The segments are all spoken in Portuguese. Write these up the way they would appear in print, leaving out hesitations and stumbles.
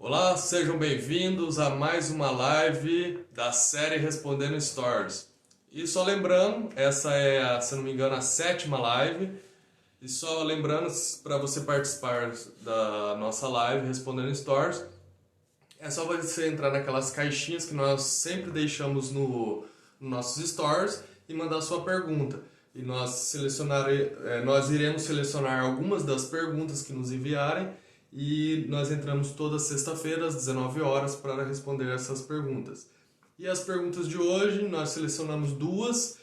Olá, sejam bem-vindos a mais uma live da série Respondendo Stories. E só lembrando, essa é, se não me engano, a 7ª live. E só lembrando, para você participar da nossa live Respondendo Stories, é só você entrar naquelas caixinhas que nós sempre deixamos no nossos stories e mandar sua pergunta. E nós iremos selecionar algumas das perguntas que nos enviarem e nós entramos toda sexta-feira às 19 horas para responder essas perguntas. E as perguntas de hoje, nós selecionamos duas.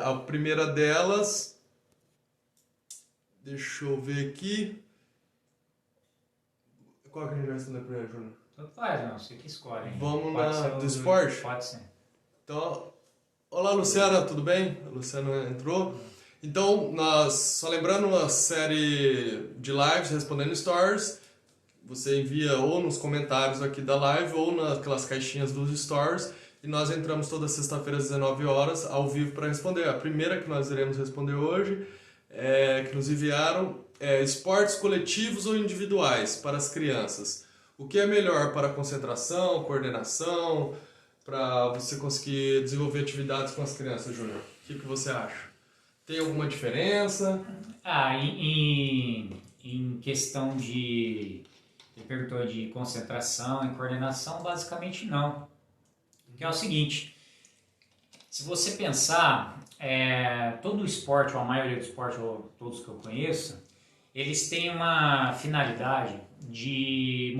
A primeira delas, deixa eu ver aqui. Qual que a gente vai responder primeiro, Júnior? Tanto faz, não. Você que escolhe. Vamos na do esporte? Pode ser. Então, olá Luciana, tudo bem? A Luciana entrou. Então, só lembrando a série de lives Respondendo Stories, você envia ou nos comentários aqui da live ou naquelas caixinhas dos stories e nós entramos toda sexta-feira às 19 horas ao vivo para responder. A primeira que nós iremos responder hoje, que nos enviaram, é esportes coletivos ou individuais para as crianças. O que é melhor para concentração, coordenação, para você conseguir desenvolver atividades com as crianças, Júnior? O que você acha? Tem alguma diferença? Em questão de... Ele perguntou de concentração e coordenação, basicamente não. Porque é o seguinte, se você pensar, todo o esporte, ou a maioria do esporte, ou todos que eu conheço, eles têm uma finalidade de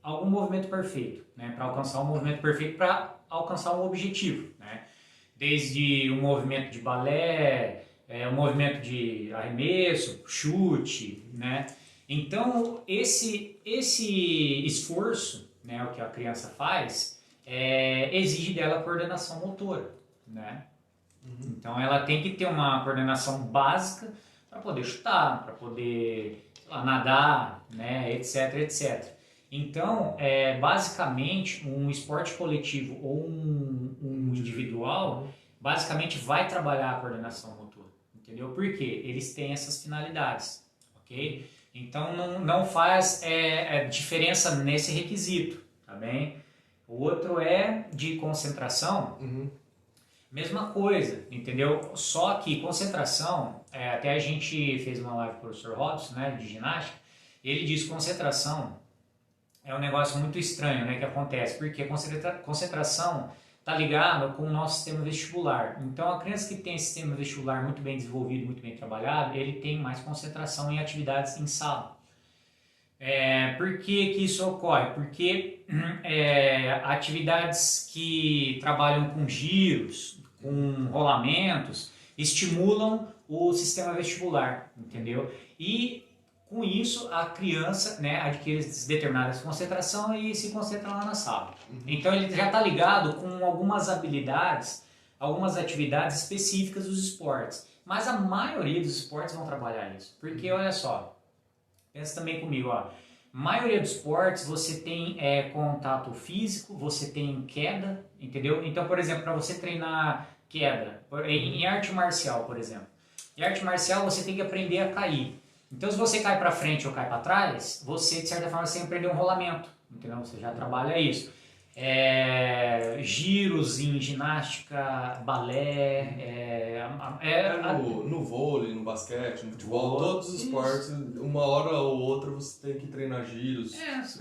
algum movimento perfeito, né? Para alcançar um movimento perfeito, para alcançar um objetivo, né? Desde um movimento de balé, um movimento de arremesso, chute, né? Então, esse esforço, né, o que a criança faz, exige dela coordenação motora, né? Uhum. Então, ela tem que ter uma coordenação básica para poder chutar, para poder, sei lá, nadar, né, etc, etc. Então, basicamente, um esporte coletivo ou um individual, basicamente vai trabalhar a coordenação motora, entendeu? Porque eles têm essas finalidades, ok? Então, não faz diferença nesse requisito, tá bem? O outro é de concentração, mesma coisa, entendeu? Só que concentração, até a gente fez uma live com o professor Robson, né, de ginástica, ele diz que concentração é um negócio muito estranho, né, que acontece, porque concentração está ligado com o nosso sistema vestibular. Então, a criança que tem esse sistema vestibular muito bem desenvolvido, muito bem trabalhado, ele tem mais concentração em atividades em sala. Por que isso ocorre? Porque atividades que trabalham com giros, com rolamentos, estimulam o sistema vestibular, entendeu? E com isso a criança, né, adquire determinada concentração e se concentra lá na sala. Então ele já está ligado com algumas habilidades, algumas atividades específicas dos esportes. Mas a maioria dos esportes vão trabalhar isso. Porque olha só, pensa também comigo, ó. Maioria dos esportes você tem contato físico, você tem queda, entendeu? Então, por exemplo, para você treinar queda, em arte marcial, por exemplo. Em arte marcial você tem que aprender a cair. Então, se você cai para frente ou cai para trás, você, de certa forma, você tem que aprender um rolamento, entendeu? Você já trabalha isso. Giros em ginástica, balé... No vôlei, no basquete, no futebol, todos os esportes, uma hora ou outra você tem que treinar giros.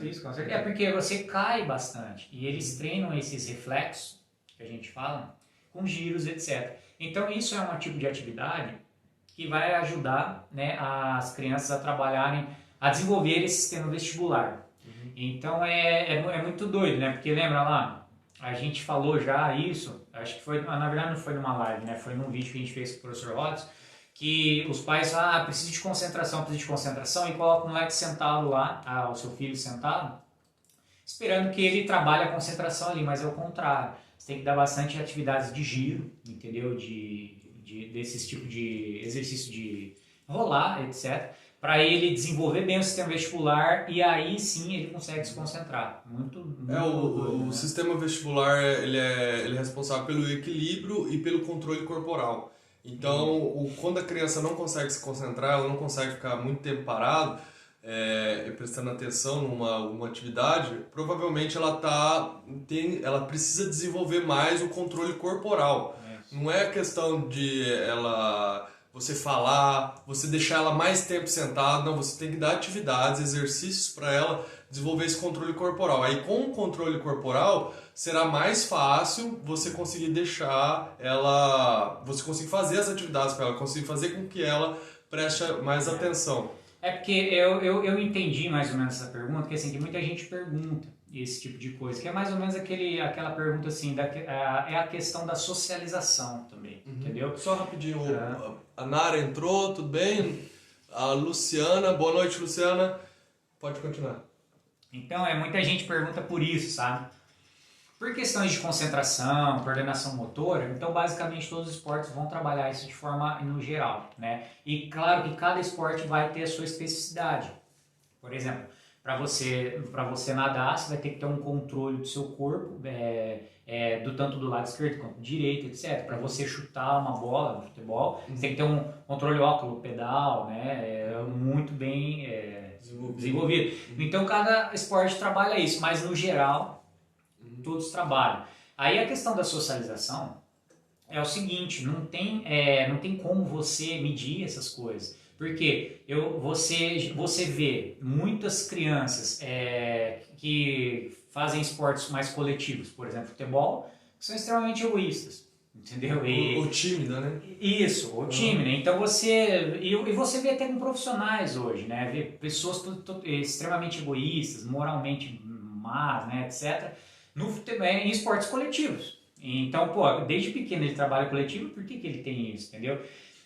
Isso, com certeza. Porque você cai bastante e eles treinam esses reflexos, que a gente fala, com giros, etc. Então, isso é um tipo de atividade que vai ajudar, né, as crianças a trabalharem, a desenvolver esse sistema vestibular. Então é muito doido, né? Porque lembra lá, a gente falou já isso, acho que foi, na verdade não foi numa live, né? Foi num vídeo que a gente fez com o professor Robson, que os pais falam, precisa de concentração, e colocam o moleque sentado lá, o seu filho sentado, esperando que ele trabalhe a concentração ali, mas é o contrário. Você tem que dar bastante atividades de giro, entendeu? Desse tipo de exercício de rolar, etc., para ele desenvolver bem o sistema vestibular e aí sim ele consegue se concentrar. Muito doido, o sistema vestibular ele é responsável pelo equilíbrio e pelo controle corporal. Então, quando a criança não consegue se concentrar, ela não consegue ficar muito tempo parado, e prestando atenção numa atividade, provavelmente ela precisa desenvolver mais o controle corporal. Não é questão de você falar, você deixar ela mais tempo sentada, não, você tem que dar atividades, exercícios para ela desenvolver esse controle corporal. Aí com o controle corporal será mais fácil você conseguir você conseguir fazer as atividades para ela, conseguir fazer com que ela preste mais atenção. É porque eu entendi mais ou menos essa pergunta, que assim, que muita gente pergunta esse tipo de coisa, que é mais ou menos aquela pergunta assim, é a questão da socialização também, entendeu? Só rapidinho, a Nara entrou, tudo bem? A Luciana, boa noite, Luciana, pode continuar. Então, muita gente pergunta por isso, sabe? Por questões de concentração, coordenação motora, então basicamente todos os esportes vão trabalhar isso de forma no geral, né? E claro que cada esporte vai ter a sua especificidade. Por exemplo, para você nadar, você vai ter que ter um controle do seu corpo, tanto do lado esquerdo quanto do direito, etc. Para você chutar uma bola no futebol, você tem que ter um controle óculo, pedal, né? Muito bem desenvolvido. Então cada esporte trabalha isso, mas no geral todos trabalham. Aí a questão da socialização é o seguinte, não tem como você medir essas coisas. Porque você vê muitas crianças que fazem esportes mais coletivos, por exemplo, futebol, que são extremamente egoístas, entendeu? O tímido, né? Isso, o time, né? Então você vê até com profissionais hoje, né? Vê pessoas extremamente egoístas, moralmente más, né, etc. No futebol, em esportes coletivos. Então, desde pequeno ele trabalha coletivo, por que ele tem isso, entendeu?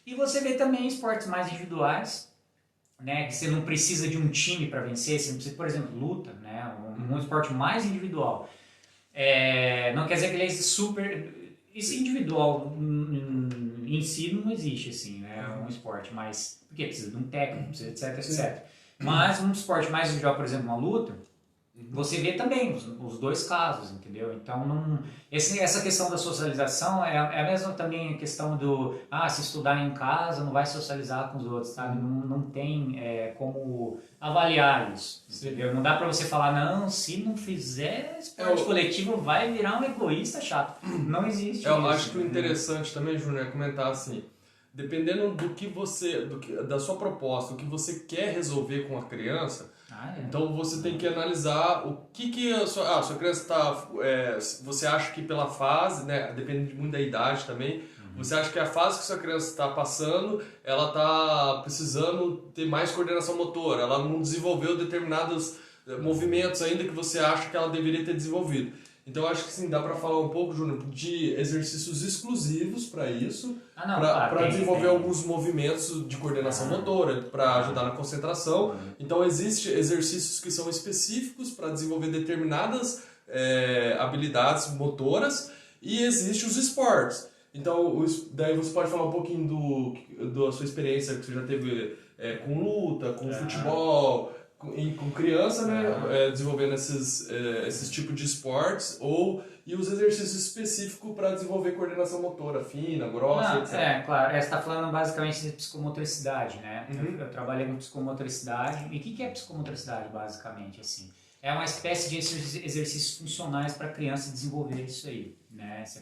E você vê também esportes mais individuais, né, que você não precisa de um time para vencer, você não precisa, por exemplo, luta, né, um esporte mais individual. Não quer dizer que ele é super... Esse individual em si não existe, assim, né, um esporte mais... Porque precisa de um técnico, precisa etc, etc. Mas um esporte mais individual, por exemplo, uma luta, você vê também os dois casos, entendeu? Então, essa questão da socialização é a mesma também questão se estudar em casa não vai socializar com os outros, sabe? Não tem como avaliar isso, entendeu? Não dá pra você falar, não, se não fizer esporte coletivo vai virar um egoísta chato. Não existe isso. Eu acho que o interessante também, Júnior, é comentar assim, dependendo da sua proposta, o que você quer resolver com a criança, então você tem que analisar o que a sua criança está... você acha que pela fase, né, depende muito da idade também, você acha que a fase que a sua criança está passando, ela está precisando ter mais coordenação motora, ela não desenvolveu determinados movimentos ainda que você acha que ela deveria ter desenvolvido. Então eu acho que sim, dá para falar um pouco, Júnior, de exercícios exclusivos para isso, para desenvolver alguns movimentos de coordenação motora, para ajudar na concentração. Então existem exercícios que são específicos para desenvolver determinadas habilidades motoras e existem os esportes. Então daí você pode falar um pouquinho da sua experiência que você já teve com luta, com futebol... com criança, né, desenvolvendo esses tipos de esportes e os exercícios específicos para desenvolver coordenação motora fina, grossa, etc. Claro, você está falando basicamente de psicomotricidade, né? Eu trabalhei com psicomotricidade. E o que é psicomotricidade, basicamente, assim? É uma espécie de exercícios funcionais para a criança desenvolver isso aí, né? Você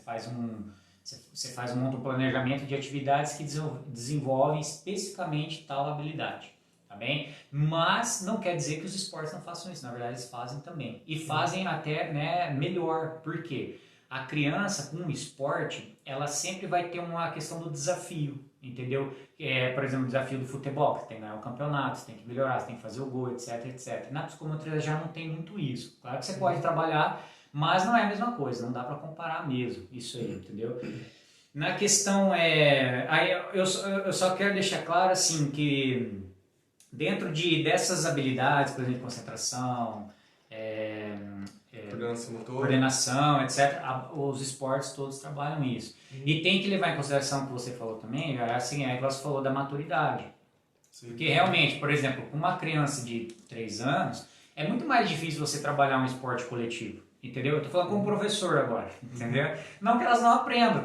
faz um planejamento de atividades que desenvolvem especificamente tal habilidade. Tá bem? Mas não quer dizer que os esportes não façam isso, na verdade eles fazem também. E fazem até, né, melhor. Por quê? A criança com o esporte, ela sempre vai ter uma questão do desafio, entendeu? Por exemplo, o desafio do futebol, que você tem que ganhar o campeonato, você tem que melhorar, você tem que fazer o gol, etc, etc. Na psicomotricidade já não tem muito isso. Claro que você pode trabalhar, mas não é a mesma coisa, não dá para comparar mesmo isso aí, entendeu? Na questão, eu só quero deixar claro assim que dentro dessas habilidades, por exemplo, de concentração, coordenação, etc., os esportes todos trabalham isso. E tem que levar em consideração o que você falou também, assim, que você falou da maturidade. Sim. Porque realmente, por exemplo, com uma criança de 3 anos, é muito mais difícil você trabalhar um esporte coletivo. Entendeu? Eu estou falando como professor agora, entendeu? Não que elas não aprendam.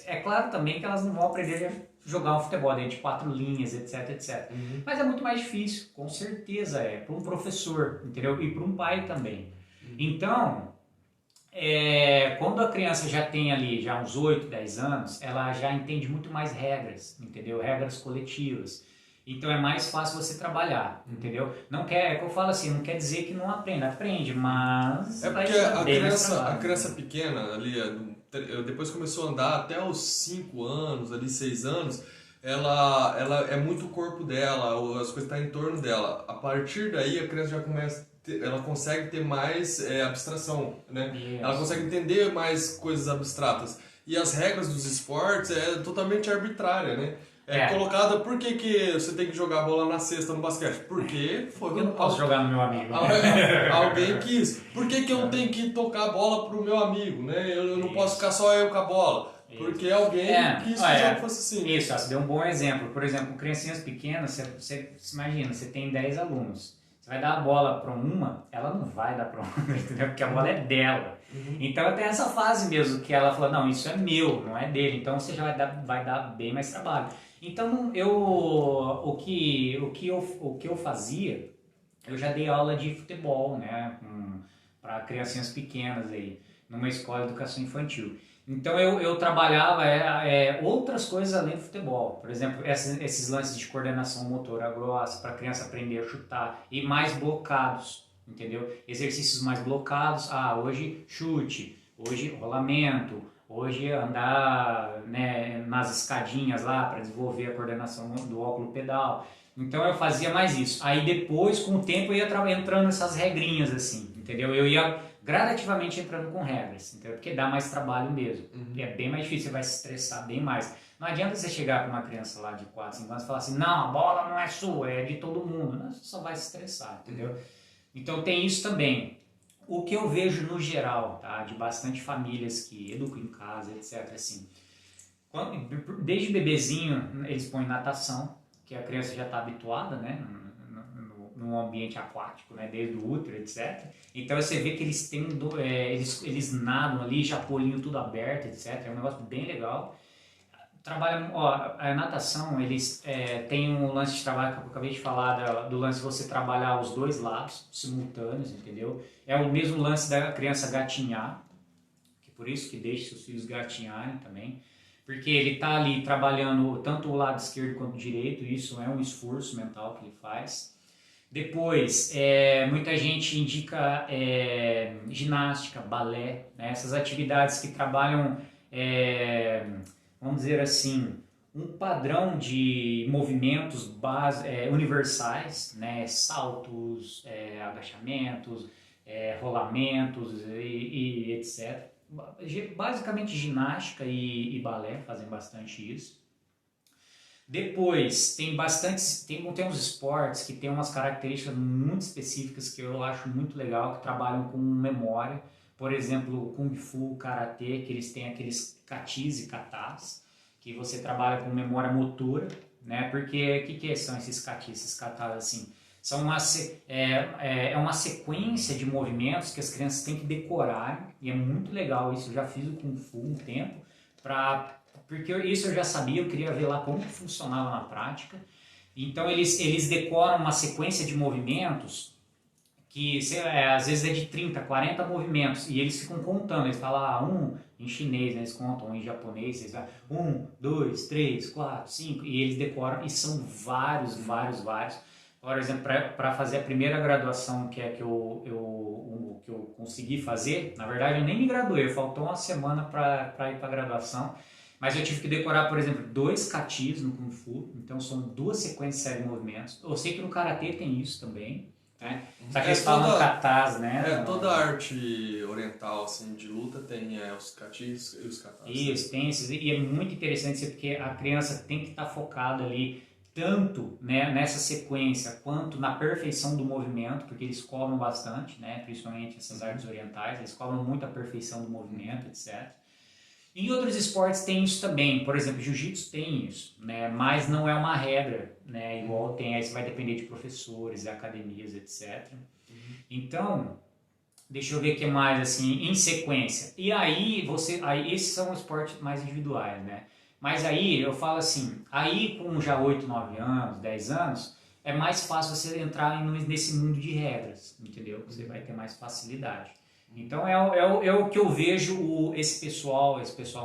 É claro também que elas não vão aprender jogar um futebol dentro de 4 linhas, etc, etc. Mas é muito mais difícil, com certeza para um professor, entendeu? E para um pai também. Então, quando a criança já tem ali já uns 8, 10 anos, ela já entende muito mais regras, entendeu? Regras coletivas. Então é mais fácil você trabalhar, entendeu? Não quer, é que eu falo assim, não quer dizer que não aprende, mas É porque a criança pequena ali, depois começou a andar até os 5 anos, ali 6 anos, ela é muito o corpo dela, as coisas estão em torno dela. A partir daí a criança já começa, ela consegue ter mais abstração, né? Isso. Ela consegue entender mais coisas abstratas. E as regras dos esportes é totalmente arbitrária, né? Colocada, por que você tem que jogar a bola na cesta no basquete? Porque foi... Eu não posso jogar no meu amigo. Alguém quis. Por que eu tenho que tocar a bola pro meu amigo, né? Eu não posso ficar só eu com a bola. Porque alguém quis que o jogo fosse assim. Isso, você deu um bom exemplo. Por exemplo, com criancinhas pequenas, você imagina, você tem 10 alunos. Você vai dar a bola para uma, ela não vai dar para outra, entendeu? Porque a bola é dela. Então tem essa fase mesmo que ela fala, não, isso é meu, não é dele. Então você já vai dar bem mais trabalho. Então o que eu fazia, eu já dei aula de futebol, né, para criancinhas pequenas aí, numa escola de educação infantil. Então eu trabalhava outras coisas além do futebol. Por exemplo, esses lances de coordenação motora grossa, para a criança aprender a chutar, e mais blocados, entendeu? Exercícios mais blocados, hoje chute, hoje rolamento, hoje andar, né, nas escadinhas lá para desenvolver a coordenação do óculo pedal. Então eu fazia mais isso. Aí depois, com o tempo, eu ia entrando nessas regrinhas assim, entendeu? Eu ia gradativamente entrando com regras, entendeu? Porque dá mais trabalho mesmo. E é bem mais difícil, você vai se estressar bem mais. Não adianta você chegar com uma criança lá de 4, 5 anos e falar assim, não, a bola não é sua, é de todo mundo. Não, você só vai se estressar, entendeu? Então tem isso também. O que eu vejo no geral, tá, de bastante famílias que educam em casa, etc, assim, desde bebezinho eles põem natação, que a criança já está habituada, né, num ambiente aquático, né, desde o útero, etc. Então você vê que eles têm eles nadam ali, já com o olhinho tudo aberto, etc. É um negócio bem legal. Trabalham, a natação, eles têm um lance de trabalho que eu acabei de falar, do lance de você trabalhar os dois lados simultâneos, entendeu? É o mesmo lance da criança gatinhar, que por isso que deixe seus filhos gatinharem também, porque ele está ali trabalhando tanto o lado esquerdo quanto o direito, e isso é um esforço mental que ele faz. Depois, muita gente indica ginástica, balé, né? Essas atividades que trabalham... vamos dizer assim, um padrão de movimentos universais, né? Saltos, agachamentos, rolamentos e etc. Basicamente ginástica e balé fazem bastante isso. Depois, tem uns esportes que tem umas características muito específicas que eu acho muito legal, que trabalham com memória. Por exemplo, o Kung Fu, o Karatê, que eles têm aqueles katis e katas, que você trabalha com memória motora, né? Porque o que são esses katis, esses katas, assim? São uma sequência de movimentos que as crianças têm que decorar, e é muito legal isso. Eu já fiz o Kung Fu um tempo, porque isso eu já sabia, eu queria ver lá como funcionava na prática. Então eles decoram uma sequência de movimentos que às vezes é de 30, 40 movimentos, e eles ficam contando, eles falam em chinês, né, eles contam, em japonês, eles falam 1, 2, 3, 4, 5, e eles decoram, e são vários. Por exemplo, para fazer a primeira graduação que eu consegui fazer, na verdade eu nem me graduei, faltou uma semana para ir para a graduação, mas eu tive que decorar, por exemplo, 2 katis no Kung Fu, então são 2 sequências de movimentos. Eu sei que no Karatê tem isso também, né? Só que eles falam katas, né? Toda arte oriental assim, de luta tem os katis e os katas. Isso, tem esses, e é muito interessante porque a criança tem que estar focada ali, tanto, né, nessa sequência quanto na perfeição do movimento, porque eles cobram bastante, né, principalmente essas artes orientais, eles cobram muito a perfeição do movimento, etc. Em outros esportes tem isso também, por exemplo, jiu-jitsu tem isso, né, mas não é uma regra, né, igual tem, aí você vai depender de professores, academias, etc. Então, deixa eu ver o que mais, assim, em sequência. E aí, esses são esportes mais individuais, né? Mas aí eu falo assim, aí com já 8, 9 anos, 10 anos, é mais fácil você entrar nesse mundo de regras, entendeu? Você vai ter mais facilidade. Então é o que eu vejo esse pessoal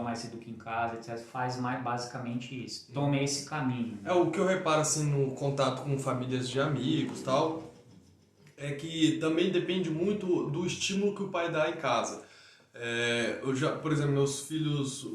mais Educa em Casa, etc., faz mais basicamente isso. Tome esse caminho. É o que eu reparo assim no contato com famílias de amigos e tal, é que também depende muito do estímulo que o pai dá em casa. Por exemplo, meus filhos,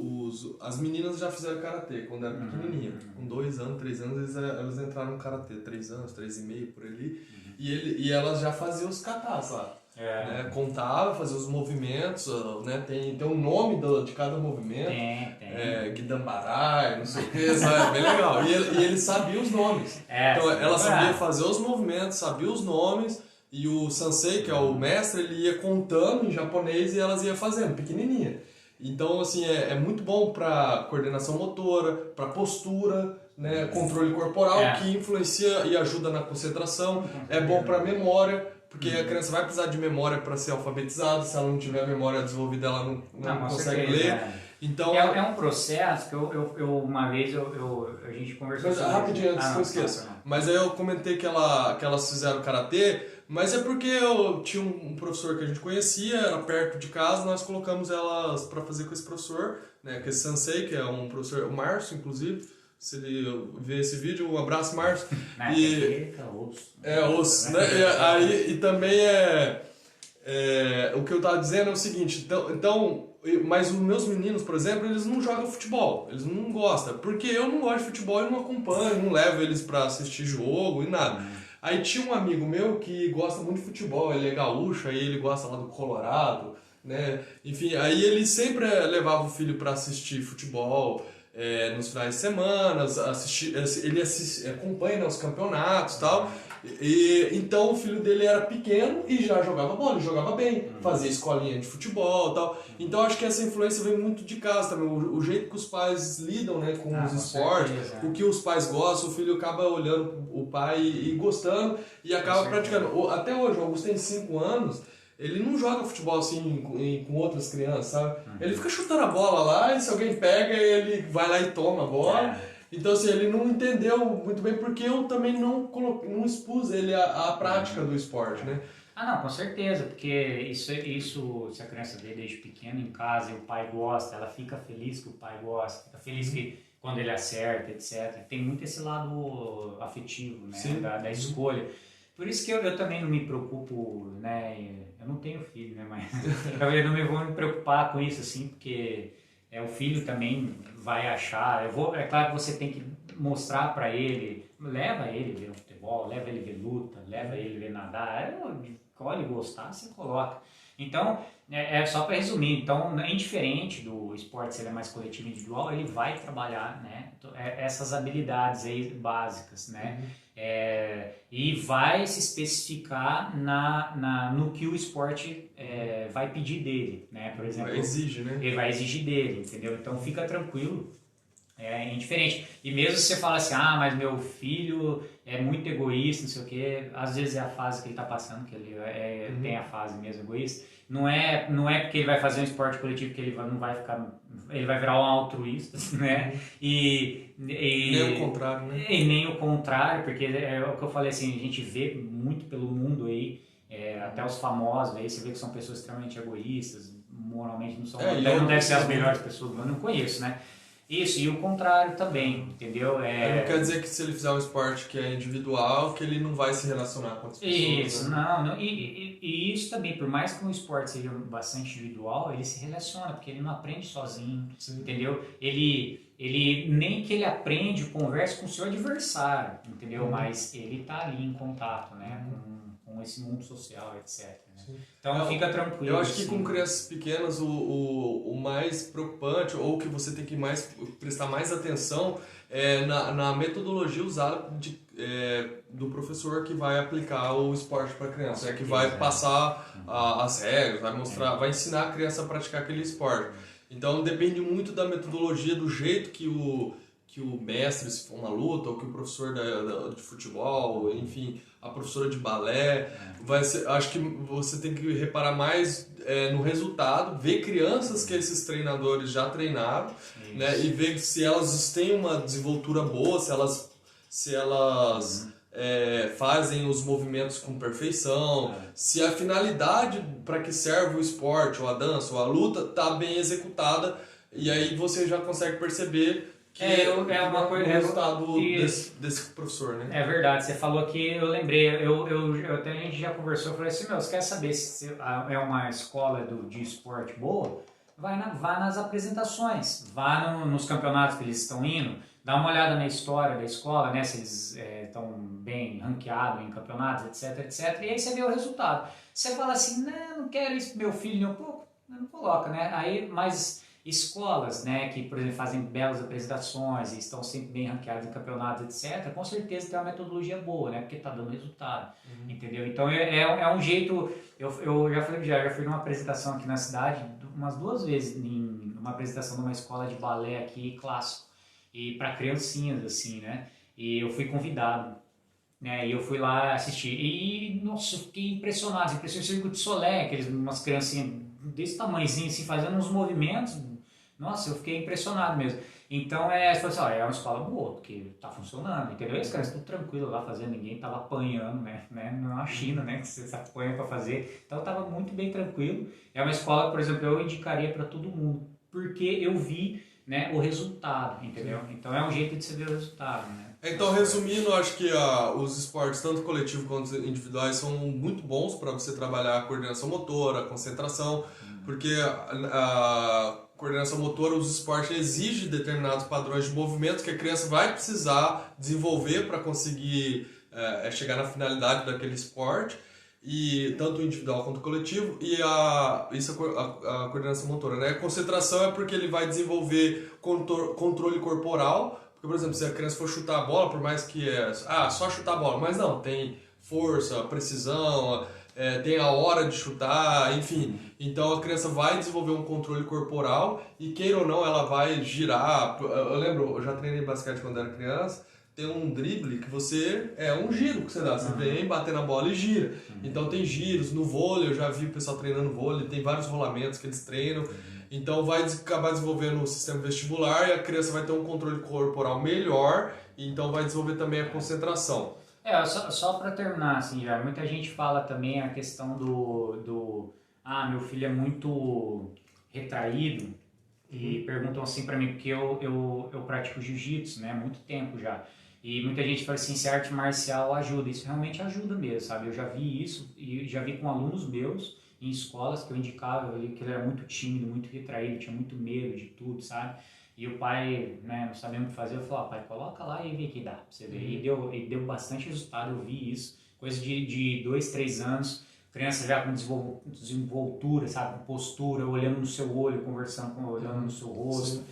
as meninas já fizeram karatê quando era pequenininha. Com 2 anos, 3 anos, elas entraram no karatê. 3 anos, 3 e meio, por ali. E elas já faziam os katas lá. Né? Contava, fazia os movimentos, né? Tem um nome de cada movimento. Tem. Guidambarai, não sei o que, sabe? Bem legal. E ele sabia os nomes. Então ela sabia fazer os movimentos, sabia os nomes. E o sensei, que é o mestre, ele ia contando em japonês e elas iam fazendo, pequenininha. Então, assim, é muito bom para coordenação motora, para postura, né, controle corporal, que influencia e ajuda na concentração. É bom para memória, porque a criança vai precisar de memória para ser alfabetizada. Se ela não tiver a memória desenvolvida, ela não consegue ler. Então, é um processo que uma vez a gente conversou sobre isso. Rapidinho, antes que eu esqueça. Mas aí eu comentei que elas fizeram karatê, mas é porque eu tinha um professor que a gente conhecia, era perto de casa, nós colocamos elas para fazer com esse professor, né, com esse sensei, que é um professor, o Márcio, inclusive. Se ele ver esse vídeo, um abraço, Márcio. Osso, né? E também o que eu tava dizendo é o seguinte, mas os meus meninos, por exemplo, eles não jogam futebol, eles não gostam, porque eu não gosto de futebol e não acompanho, não levo eles pra assistir jogo e nada. Aí tinha um amigo meu que gosta muito de futebol, ele é gaúcho, aí ele gosta lá do Colorado, né? Enfim, aí ele sempre levava o filho pra assistir futebol, nos finais de semana, ele acompanha, né, os campeonatos e tal. Então o filho dele era pequeno e já jogava bola, jogava bem, fazia escolinha de futebol e tal. Então acho que essa influência vem muito de casa também, o jeito que os pais lidam, né, com os esportes, o que os pais gostam, o filho acaba olhando o pai e gostando e acaba praticando. Até hoje, o Augusto tem 5 anos, ele não joga futebol assim com outras crianças, sabe? Ele fica chutando a bola lá e se alguém pega, ele vai lá e toma a bola. Então, assim, ele não entendeu muito bem porque eu também não expus ele à prática do esporte, né? Não, com certeza, porque isso, se a criança vê desde pequeno em casa e o pai gosta, ela fica feliz que o pai gosta, fica feliz que quando ele acerta, etc. Tem muito esse lado afetivo, né, da escolha. Por isso que eu também não me preocupo, né, eu não tenho filho, né, mas eu não vou me preocupar com isso, assim, porque o filho também vai achar, é claro que você tem que mostrar para ele, leva ele ver futebol, leva ele ver luta, leva ele ver nadar, escolhe gostar, você coloca. Então, só para resumir, então, indiferente do esporte, se ele é mais coletivo e individual, ele vai trabalhar, né, essas habilidades aí básicas, né, e vai se especificar no que o esporte vai pedir dele, né, por exemplo. Exige, né? Ele vai exigir dele, entendeu? Então, fica tranquilo. É indiferente. E mesmo se você fala assim, mas meu filho é muito egoísta, não sei o quê, às vezes é a fase que ele está passando, que ele tem a fase mesmo egoísta. Não é porque ele vai fazer um esporte coletivo que ele não vai ficar, ele vai virar um altruísta, né? Nem o contrário, né? E nem o contrário, porque é o que eu falei assim, a gente vê muito pelo mundo aí, até os famosos aí, você vê que são pessoas extremamente egoístas, moralmente não são, não devem ser as melhores pessoas, eu não conheço, né? Isso, e o contrário também, entendeu? Não quer dizer que se ele fizer um esporte que é individual, que ele não vai se relacionar com outras pessoas. Isso, né? não. E isso também, por mais que um esporte seja bastante individual, ele se relaciona, porque ele não aprende sozinho, entendeu? Ele nem que ele aprende, conversa com o seu adversário, entendeu? Mas ele tá ali em contato, né? Com esse mundo social, etc. Né? Então fica tranquilo. Eu acho que com crianças pequenas o mais preocupante, ou que você tem que prestar mais atenção, é na metodologia usada do professor que vai aplicar o esporte para a criança, que vai passar as regras, vai mostrar, vai ensinar a criança a praticar aquele esporte. Então depende muito da metodologia, do jeito que que o mestre, se for uma luta, ou que o professor de futebol, enfim, a professora de balé, acho que você tem que reparar mais no resultado, ver crianças que esses treinadores já treinaram, né, e ver se elas têm uma desenvoltura boa, se elas fazem os movimentos com perfeição, se a finalidade para que serve o esporte, ou a dança, ou a luta, está bem executada, e aí você já consegue perceber que uma coisa, o resultado desse professor, né? É verdade, você falou aqui, eu lembrei, até a gente já conversou, eu falei assim, você quer saber se é uma escola de esporte boa? Vá nas apresentações, vá nos campeonatos que eles estão indo, dá uma olhada na história da escola, né, se eles estão bem ranqueados em campeonatos, etc, e aí você vê o resultado. Você fala assim, não quero isso pro meu filho, não coloca, né? Aí, mas escolas, né, que, por exemplo, fazem belas apresentações e estão sempre bem ranqueadas em campeonatos, etc., com certeza tem uma metodologia boa, né, porque está dando resultado, entendeu? Então é um jeito, eu já fui numa apresentação aqui na cidade umas 2 vezes, numa apresentação de uma escola de balé aqui, clássico, e para criancinhas, assim, né, e eu fui convidado, né, e eu fui lá assistir, e, nossa, eu fiquei impressionado, o Circo de Solé, umas criancinhas desse tamanhozinho, assim, fazendo uns movimentos. Nossa, eu fiquei impressionado mesmo. Então, você falou assim, é uma escola boa, porque tá funcionando, entendeu? Esse cara tudo tranquilo lá fazendo, ninguém tava apanhando, né? Não é a China, né? Que você apanha para fazer. Então, tava muito bem tranquilo. É uma escola, por exemplo, eu indicaria para todo mundo, porque eu vi, né, o resultado, entendeu? Então, é um jeito de você ver o resultado, né? Então, resumindo, acho que os esportes, tanto coletivo quanto individuais, são muito bons para você trabalhar a coordenação motora, a concentração, porque a coordenação motora, os esportes exigem determinados padrões de movimento que a criança vai precisar desenvolver para conseguir chegar na finalidade daquele esporte, e tanto o individual quanto o coletivo, e isso é a coordenação motora, né? A concentração é porque ele vai desenvolver controle corporal, porque, por exemplo, se a criança for chutar a bola, por mais que só chutar a bola, mas não, tem força, precisão, tem a hora de chutar, enfim. Então a criança vai desenvolver um controle corporal e, queira ou não, ela vai girar. Eu lembro, eu já treinei basquete quando era criança, tem um drible que é um giro que você dá, você vem, bater na bola e gira. Então tem giros, no vôlei, eu já vi o pessoal treinando vôlei, tem vários rolamentos que eles treinam. Então vai acabar desenvolvendo o sistema vestibular e a criança vai ter um controle corporal melhor, e então vai desenvolver também a concentração. Só para terminar, assim, já muita gente fala também a questão meu filho é muito retraído, e perguntam assim para mim, porque eu pratico jiu-jitsu, né, há muito tempo já, e muita gente fala assim, se a arte marcial ajuda, isso realmente ajuda mesmo, sabe? Eu já vi isso, e já vi com alunos meus, em escolas que eu indicava, eu li que ele era muito tímido, muito retraído, tinha muito medo de tudo, sabe? E o pai, né, não sabia o que fazer, eu falei, pai, coloca lá e vê que dá, pra você ver. E deu bastante resultado, eu vi isso, coisa de 2, 3 anos, criança já com desenvoltura, sabe, com postura, olhando no seu olho, olhando no seu rosto,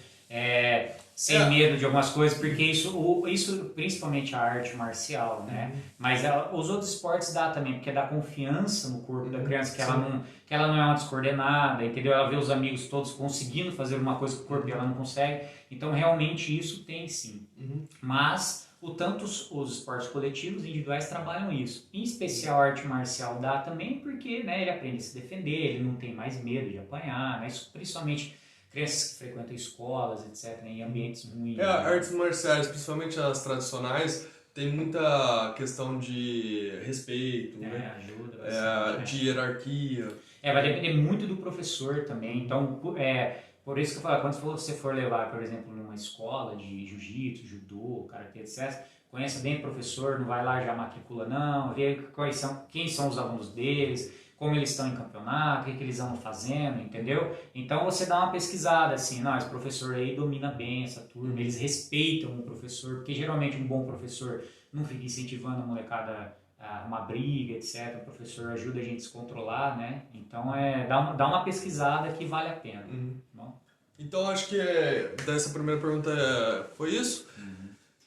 sem medo de algumas coisas, porque isso principalmente a arte marcial, né? Mas os outros esportes dá também, porque dá confiança no corpo da criança, que ela não é uma descoordenada, entendeu? Ela vê os amigos todos conseguindo fazer uma coisa que o corpo dela não consegue, então realmente isso tem sim. Mas tanto os esportes coletivos e individuais trabalham isso. Em especial a arte marcial dá também, porque, né, ele aprende a se defender, ele não tem mais medo de apanhar, né? Isso, principalmente crianças que frequentam escolas, etc., em ambientes ruins. Artes marciais, principalmente as tradicionais, tem muita questão de respeito, né? Ajuda bastante, de hierarquia. Vai depender muito do professor também. Então, por isso que eu falo, quando você for levar, por exemplo, numa escola de jiu-jitsu, judô, karatê, etc., conheça bem o professor, não vai lá já matricula não, vê quem são os alunos deles, como eles estão em campeonato, o que eles andam fazendo, entendeu? Então você dá uma pesquisada assim, esse professor aí domina bem essa turma, eles respeitam o professor, porque geralmente um bom professor não fica incentivando a molecada a uma briga, etc. O professor ajuda a gente a se controlar, né? Então dá uma pesquisada que vale a pena. Bom? Então acho que dessa primeira pergunta foi isso.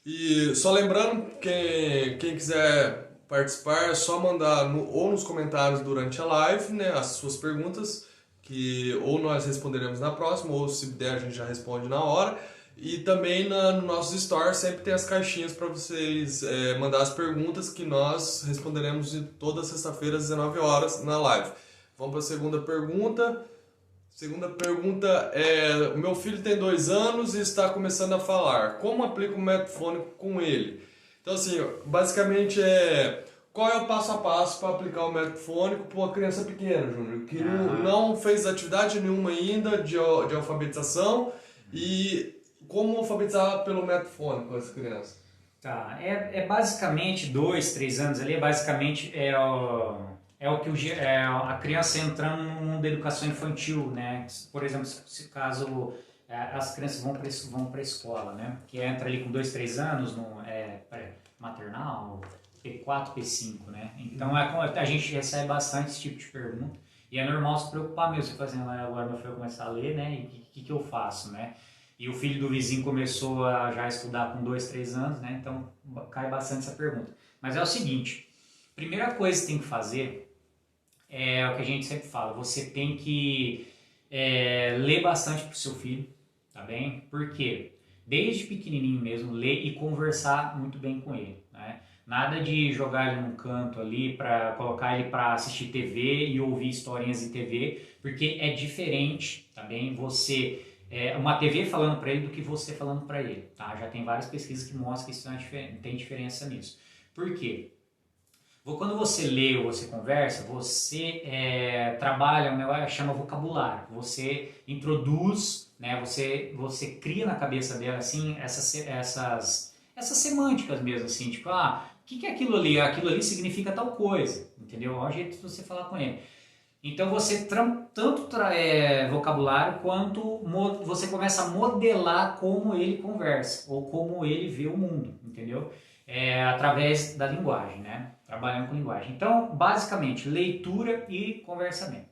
E só lembrando, quem quiser participar, é só mandar ou nos comentários durante a live, né, as suas perguntas, que ou nós responderemos na próxima, ou se der a gente já responde na hora. E também no nossos stores sempre tem as caixinhas para vocês mandar as perguntas que nós responderemos de toda sexta-feira às 19 horas na live. Vamos para a segunda pergunta. Segunda pergunta é: o meu filho tem 2 anos e está começando a falar. Como aplico o método fônico com ele? Então, assim, basicamente qual é o passo a passo para aplicar o método fônico para uma criança pequena, Júnior, que não fez atividade nenhuma ainda de alfabetização, e como alfabetizar pelo método fônico essa criança? Tá, basicamente 2, 3 anos ali, basicamente é o que a criança entrando no mundo da educação infantil, né? Por exemplo, se caso as crianças vão para a escola, né? Que entra ali com 2, 3 anos no maternal, P4, P5, né? Então a gente recebe bastante esse tipo de pergunta e é normal se preocupar mesmo, você fazendo agora meu filho começar a ler, né? E o que eu faço, né? E o filho do vizinho começou a já estudar com 2, 3 anos, né? Então cai bastante essa pergunta. Mas é o seguinte, primeira coisa que tem que fazer é o que a gente sempre fala, você tem que ler bastante para o seu filho, tá bem? Por quê? Desde pequenininho mesmo, ler e conversar muito bem com ele, né? Nada de jogar ele num canto ali, para colocar ele para assistir TV e ouvir historinhas em TV, porque é diferente, tá bem? Você uma TV falando para ele do que você falando para ele, tá? Já tem várias pesquisas que mostram que isso tem diferença nisso. Por quê? Quando você lê ou você conversa, você trabalha, chama vocabulário. Você introduz, né? Você cria na cabeça dela assim essas semânticas mesmo, assim, tipo, o que é aquilo ali? Aquilo ali significa tal coisa, entendeu? É o jeito de você falar com ele. Então você tanto vocabulário quanto você começa a modelar como ele conversa ou como ele vê o mundo, entendeu? Através da linguagem, né? Trabalhando com linguagem. Então, basicamente, leitura e conversamento.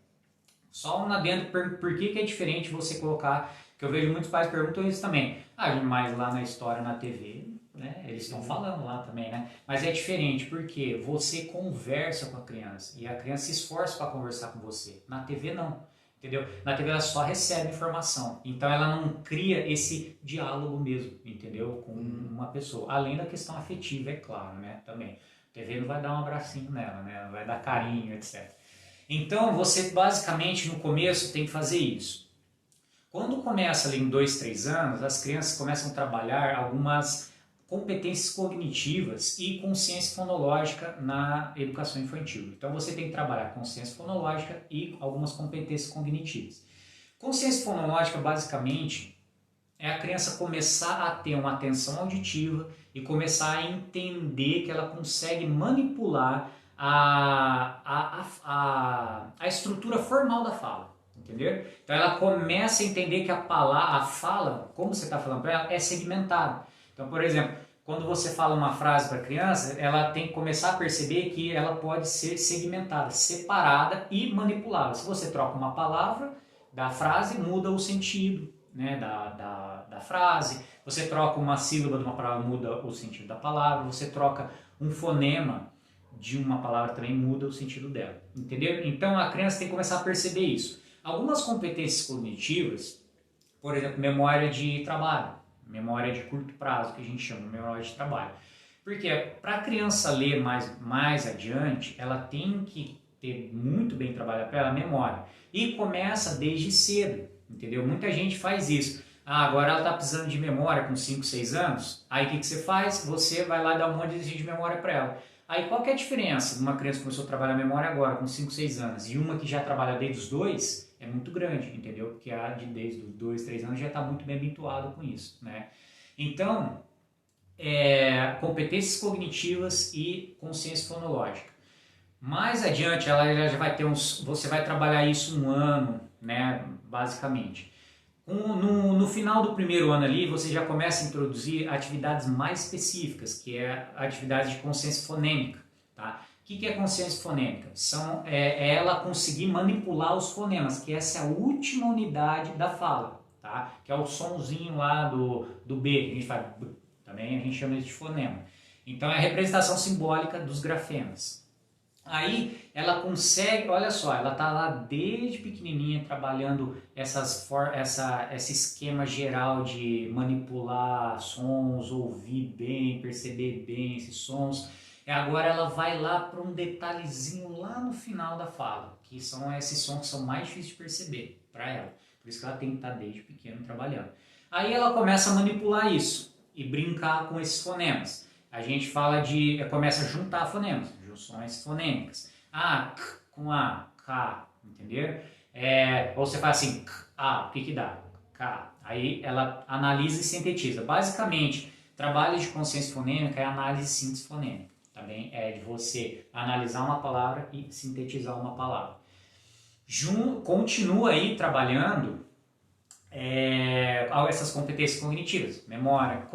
Só um adendo, por que é diferente você colocar, que eu vejo muitos pais perguntam isso também. Mas lá na história, na TV, né? Eles estão falando lá também, né? Mas é diferente porque você conversa com a criança e a criança se esforça para conversar com você. Na TV não, entendeu? Na TV ela só recebe informação, então ela não cria esse diálogo mesmo, entendeu? Com uma pessoa, além da questão afetiva, é claro, né? Também. A TV não vai dar um abracinho nela, né? Não vai dar carinho, etc. Então você basicamente no começo tem que fazer isso. Quando começa ali em 2, 3 anos, as crianças começam a trabalhar algumas competências cognitivas e consciência fonológica na educação infantil. Então você tem que trabalhar consciência fonológica e algumas competências cognitivas. Consciência fonológica basicamente é a criança começar a ter uma atenção auditiva e começar a entender que ela consegue manipular a estrutura formal da fala. Entendeu? Então ela começa a entender que a fala, como você está falando para ela, é segmentada. Então, por exemplo, quando você fala uma frase para a criança, ela tem que começar a perceber que ela pode ser segmentada, separada e manipulada. Se você troca uma palavra da frase, muda o sentido, né, da frase. Você troca uma sílaba de uma palavra, muda o sentido da palavra. Você troca um fonema de uma palavra, também muda o sentido dela. Entendeu? Então a criança tem que começar a perceber isso. Algumas competências cognitivas, por exemplo, memória de trabalho, memória de curto prazo, que a gente chama de memória de trabalho. Porque para a criança ler mais adiante, ela tem que ter muito bem trabalhado para ela a memória. E começa desde cedo, entendeu? Muita gente faz isso. Agora ela está precisando de memória com 5, 6 anos. Aí o que você faz? Você vai lá dar um monte de memória para ela. Aí qual que é a diferença de uma criança que começou a trabalhar a memória agora com 5, 6 anos e uma que já trabalha desde os 2? É muito grande, entendeu? Porque a desde os 2, 3 anos já está muito bem habituado com isso, né? Então, competências cognitivas e consciência fonológica. Mais adiante, ela já vai ter você vai trabalhar isso 1 ano, né? Basicamente. No final do primeiro ano ali, você já começa a introduzir atividades mais específicas, que é a atividade de consciência fonêmica, tá? O que é consciência fonêmica? É ela conseguir manipular os fonemas, que essa é a última unidade da fala, tá? Que é o sonzinho lá do B, que a gente faz, também a gente chama isso de fonema. Então é a representação simbólica dos grafemas. Aí ela consegue, olha só, ela tá lá desde pequenininha trabalhando esse esquema geral de manipular sons, ouvir bem, perceber bem esses sons. E agora ela vai lá para um detalhezinho lá no final da fala, que são esses sons que são mais difíceis de perceber para ela. Por isso que ela tem que estar desde pequeno trabalhando. Aí ela começa a manipular isso e brincar com esses fonemas. A gente começa a juntar fonemas, junções fonêmicas. K com A, K, entendeu? Ou você faz assim, K, A, o que dá? K. Aí ela analisa e sintetiza. Basicamente, trabalho de consciência fonêmica é análise e síntese fonêmica. Também é de você analisar uma palavra e sintetizar uma palavra. Continua aí trabalhando essas competências cognitivas, memória,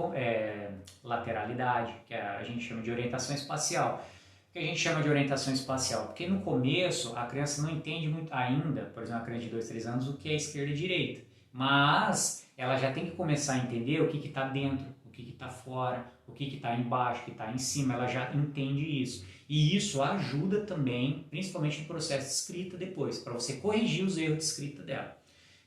lateralidade, que a gente chama de orientação espacial. Por que a gente chama de orientação espacial? Porque no começo a criança não entende muito ainda, por exemplo, a criança de 2, 3 anos, o que é esquerda e direita. Mas ela já tem que começar a entender o que está dentro, o que está fora, o que está embaixo, o que está em cima, ela já entende isso. E isso ajuda também, principalmente no processo de escrita depois, para você corrigir os erros de escrita dela.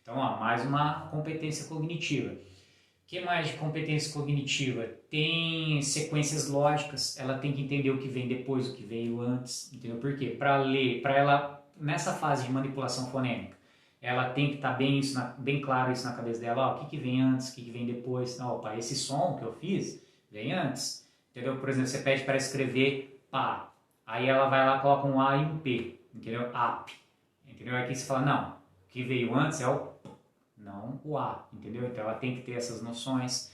Então, mais uma competência cognitiva. O que mais de competência cognitiva? Tem sequências lógicas, ela tem que entender o que vem depois, o que veio antes, entendeu? Por quê? Para ela, nessa fase de manipulação fonêmica, ela tem que estar bem claro isso na cabeça dela, o que vem antes, o que vem depois. Opa, esse som que eu fiz vem antes, entendeu? Por exemplo, você pede para escrever pá, aí ela vai lá, coloca um A e um P, entendeu? Ap, entendeu? Aqui você fala, não, o que veio antes é o não o A, entendeu? Então ela tem que ter essas noções.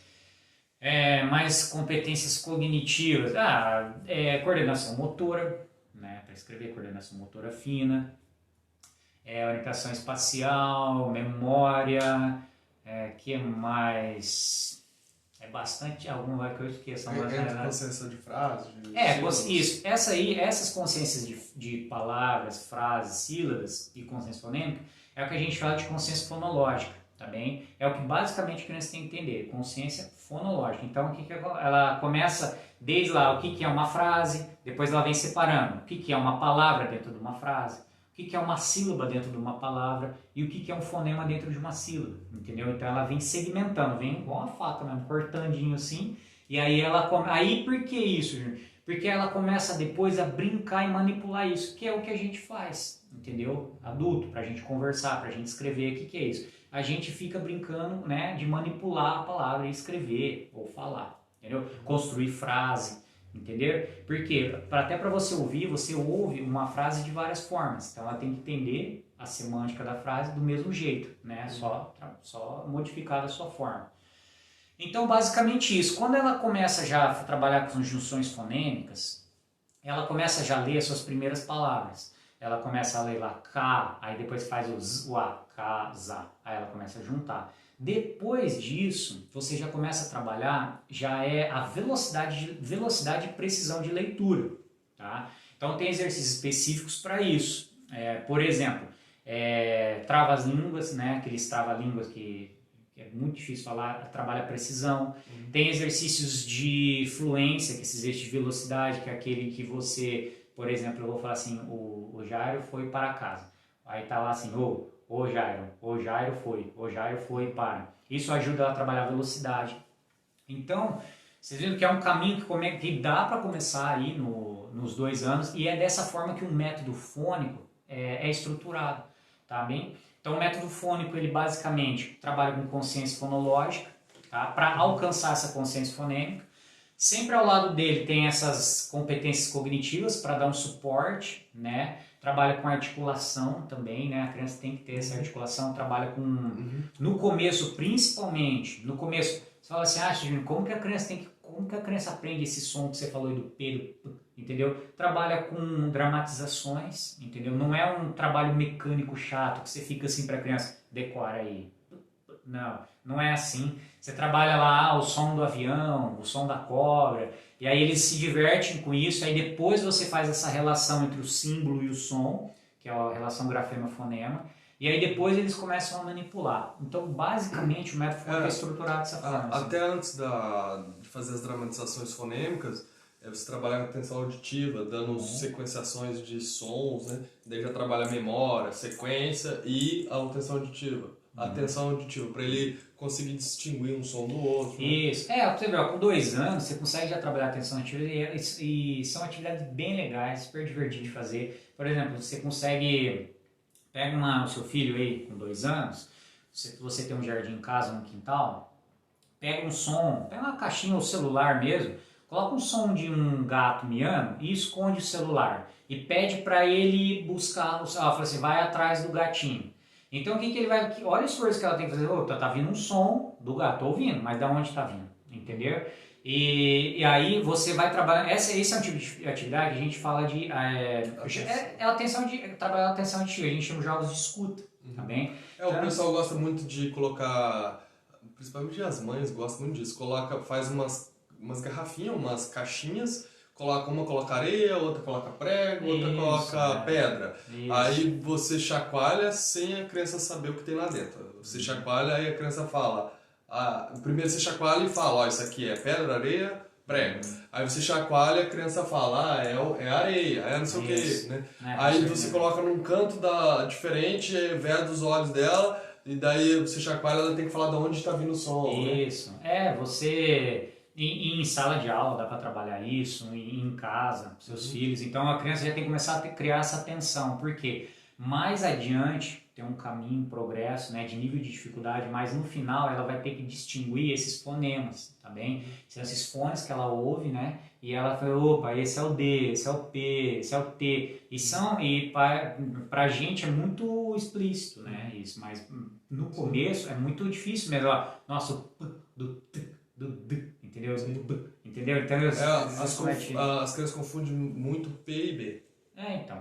Mais competências cognitivas, coordenação motora, né, para escrever coordenação motora fina, orientação espacial, memória, que mais? Bastante, alguma vai que eu esqueço. Consciência de frase? Isso. Essas consciências de palavras, frases, sílabas e consciência fonêmica é o que a gente fala de consciência fonológica. Também é o que basicamente a criança tem que entender, consciência fonológica. Então, ela começa desde lá, o que é uma frase, depois ela vem separando o que é uma palavra dentro de uma frase, o que é uma sílaba dentro de uma palavra e o que é um fonema dentro de uma sílaba, entendeu? Então ela vem segmentando, vem igual a faca mesmo, cortandinho assim, e aí aí por que isso, gente? Porque ela começa depois a brincar e manipular isso, que é o que a gente faz, entendeu? Adulto, pra gente conversar, pra gente escrever, o que é isso? A gente fica brincando, né, de manipular a palavra e escrever ou falar, entendeu? Construir frase, entendeu? Porque até para você ouvir, você ouve uma frase de várias formas, então ela tem que entender a semântica da frase do mesmo jeito, né? Só modificar da sua forma. Então, basicamente isso. Quando ela começa já a trabalhar com junções fonêmicas, ela começa já a ler as suas primeiras palavras. Ela começa a ler lá K, aí depois faz o A, K, Z, aí ela começa a juntar. Depois disso, você já começa a trabalhar, já é a velocidade e precisão de leitura, tá? Então tem exercícios específicos para isso. Por exemplo, trava-línguas, né? Aqueles trava-línguas que é muito difícil falar, trabalha a precisão. Tem exercícios de fluência, que é esse exercício de velocidade, que é aquele que você, por exemplo, eu vou falar assim, o Jairo foi para casa. Aí tá lá assim, o Jairo foi para. Isso ajuda a trabalhar a velocidade. Então, vocês viram que é um caminho que dá para começar aí nos 2 anos, e é dessa forma que o método fônico é estruturado, tá bem? Então, o método fônico, ele basicamente trabalha com consciência fonológica, tá? Para alcançar essa consciência fonêmica. Sempre ao lado dele tem essas competências cognitivas para dar um suporte, né? Trabalha com articulação também, né? A criança tem que ter essa articulação, trabalha com... No começo, principalmente, você fala assim, Júnior, como que a criança aprende esse som que você falou aí do P, entendeu? Trabalha com dramatizações, entendeu? Não é um trabalho mecânico chato que você fica assim para a criança, decora aí. Não é assim. Você trabalha lá o som do avião, o som da cobra, e aí eles se divertem com isso, aí depois você faz essa relação entre o símbolo e o som, que é a relação grafema-fonema, e aí depois eles começam a manipular. Então, basicamente, o método fônico é estruturado dessa forma. Até antes de fazer as dramatizações fonêmicas, é você trabalhar com atenção auditiva, dando sequenciações de sons, né? Daí já trabalha a memória, sequência e a atenção auditiva. Atenção auditiva, para ele conseguir distinguir um som do outro. Né? Isso. Você vê, com 2 anos você consegue já trabalhar atenção auditiva e são atividades bem legais, super divertidas de fazer. Por exemplo, você consegue, pega o seu filho aí com 2 anos, você tem um jardim em casa, no quintal, pega um som, pega uma caixinha ou celular mesmo, coloca um som de um gato miando e esconde o celular. E pede para ele buscar, fala assim, vai atrás do gatinho. Então o que ele vai, olha o esforço que ela tem que fazer, tá vindo um som do gato, tô ouvindo, mas da onde está vindo, entendeu? E aí você vai trabalhar, esse é um tipo de atividade que a gente fala de, trabalhar a atenção auditiva, a gente chama de jogos de escuta, tá bem? O pessoal gosta muito de colocar, principalmente as mães gostam muito disso, faz umas garrafinhas, umas caixinhas, uma coloca areia, outra coloca prego, outra coloca pedra. Isso. Aí você chacoalha sem a criança saber o que tem lá dentro. Você chacoalha, aí a criança fala. Primeiro você chacoalha e fala, isso aqui é pedra, areia, prego. Aí você chacoalha e a criança fala, é areia, é não sei o que. Né? Aí você coloca num canto diferente, veda os olhos dela, e daí você chacoalha, ela tem que falar de onde está vindo o som. Isso. Né? Você... Em sala de aula dá para trabalhar isso, em casa, com seus filhos. Então a criança já tem que começar a criar essa atenção, porque mais adiante tem um caminho, um progresso, né, de nível de dificuldade, mas no final ela vai ter que distinguir esses fonemas, tá bem? São esses fones que ela ouve, né? E ela fala, opa, esse é o D, esse é o P, esse é o T. E pra gente é muito explícito, né? Isso, mas no começo é muito difícil mesmo. Nossa, o P do T, do D. Entendeu? Entendeu? Então, as crianças confundem muito P e B. Então.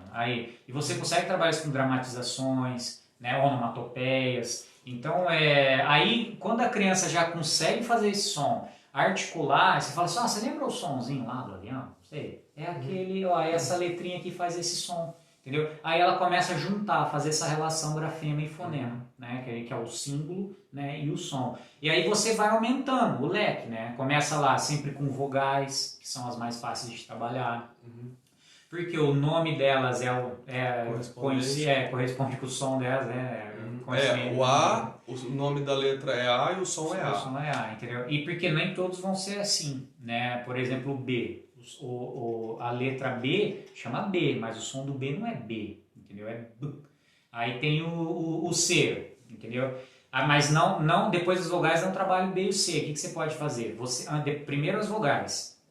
E você consegue trabalhar isso com dramatizações, né, onomatopeias. Então, aí quando a criança já consegue fazer esse som, articular, você fala assim, você lembra o sonzinho lá do avião? Sei. É aquele, essa letrinha que faz esse som. Entendeu? Aí ela começa a juntar, fazer essa relação grafema e fonema, né? Que é o símbolo, né? E o som. E aí você vai aumentando o leque, né? Começa lá sempre com vogais, que são as mais fáceis de trabalhar. Porque o nome delas corresponde com o som delas, né? O nome da letra é A e o som é A. O som é A, entendeu? E porque nem todos vão ser assim, né? Por exemplo, o B. A letra B chama B, mas o som do B não é B, entendeu? É B. Aí tem o C, entendeu? Mas não, depois das vogais não trabalha o B e o C. O que você pode fazer? Primeiro as vogais,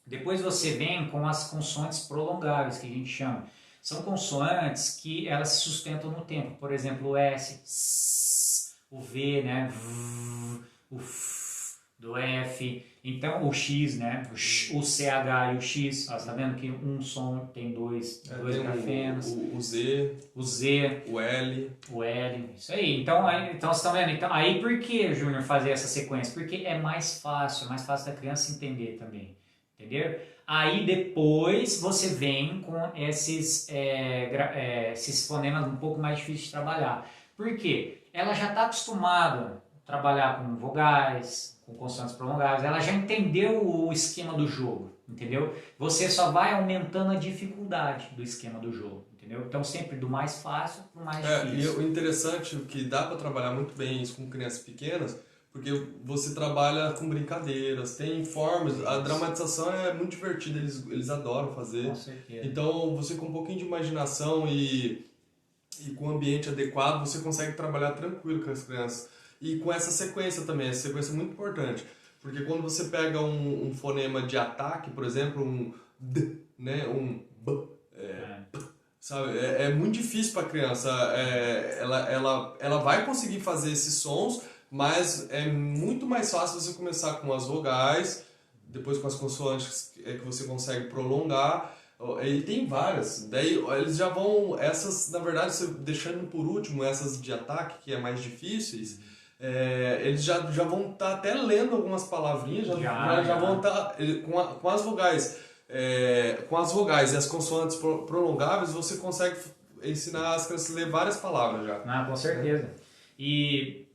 depois você vem com as consoantes prolongáveis, que a gente chama. São consoantes que elas se sustentam no tempo. Por exemplo, o S, o V, né? O F, do F, então o X, né? O CH e o X, você está vendo que um som tem dois grafemas. O Z, o L. Isso aí. Então você está vendo? Então, aí por que, Júnior, fazer essa sequência? Porque é mais fácil da criança entender também. Entendeu? Aí depois você vem com esses fonemas um pouco mais difíceis de trabalhar. Por quê? Ela já está acostumada a trabalhar com vogais, com consoantes prolongadas, ela já entendeu o esquema do jogo, entendeu? Você só vai aumentando a dificuldade do esquema do jogo, entendeu? Então sempre do mais fácil para o mais difícil. E o interessante é que dá para trabalhar muito bem isso com crianças pequenas, porque você trabalha com brincadeiras, tem formas, a dramatização é muito divertida, eles adoram fazer. Com certeza. Então você com um pouquinho de imaginação e com o ambiente adequado, você consegue trabalhar tranquilo com as crianças. E com essa sequência também, essa sequência é muito importante. Porque quando você pega um fonema de ataque, por exemplo, um D, né, um B, sabe? É muito difícil para a criança. Ela vai conseguir fazer esses sons, mas é muito mais fácil você começar com as vogais, depois com as consoantes que você consegue prolongar. E tem várias. Daí eles já vão... Essas, na verdade, você deixando por último, essas de ataque, que é mais difíceis... eles já vão estar até lendo algumas palavrinhas, já vão estar com as vogais. Com as vogais e as consoantes prolongáveis, você consegue ensinar as crianças a ler várias palavras já. Com certeza. E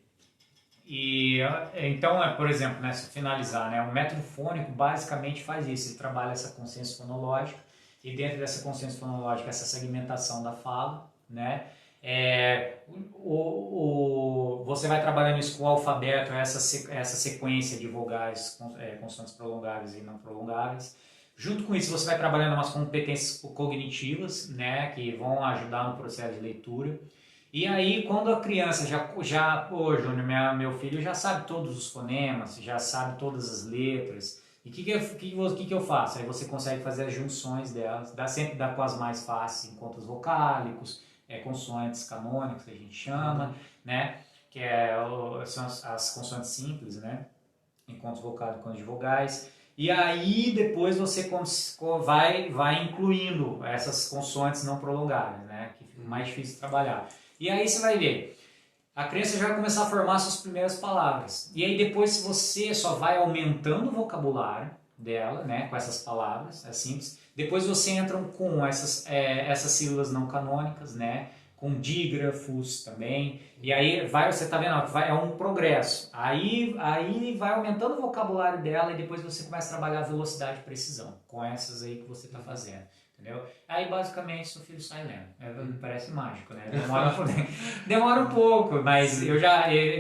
Então, por exemplo, né, se finalizar, né, o método fônico basicamente faz isso, ele trabalha essa consciência fonológica e dentro dessa consciência fonológica, essa segmentação da fala, né, você vai trabalhando isso com o alfabeto, essa sequência de vogais, consoantes prolongáveis e não prolongáveis. Junto com isso, você vai trabalhando umas competências cognitivas, né, que vão ajudar no processo de leitura. E aí, quando a criança pô, Júnior, meu filho já sabe todos os fonemas, já sabe todas as letras, e o que eu faço? Aí você consegue fazer as junções delas, sempre dá com as mais fáceis, encontros vocálicos, consoantes canônicas, que a gente chama, né? Que são as consoantes simples, né? Encontros vocálicos, encontros de vogais. E aí, depois você vai incluindo essas consoantes não prolongadas, né? Que fica mais difícil de trabalhar. E aí você vai ver, a criança já vai começar a formar suas primeiras palavras. E aí depois você só vai aumentando o vocabulário dela, né, com essas palavras, é simples. Depois você entra com essas sílabas não canônicas, né, com dígrafos também. E aí você tá vendo, é um progresso. Aí vai aumentando o vocabulário dela e depois você começa a trabalhar a velocidade e precisão com essas aí que você está fazendo. Entendeu? Aí basicamente seu filho sai lendo. Parece mágico, né? Demora um pouco, mas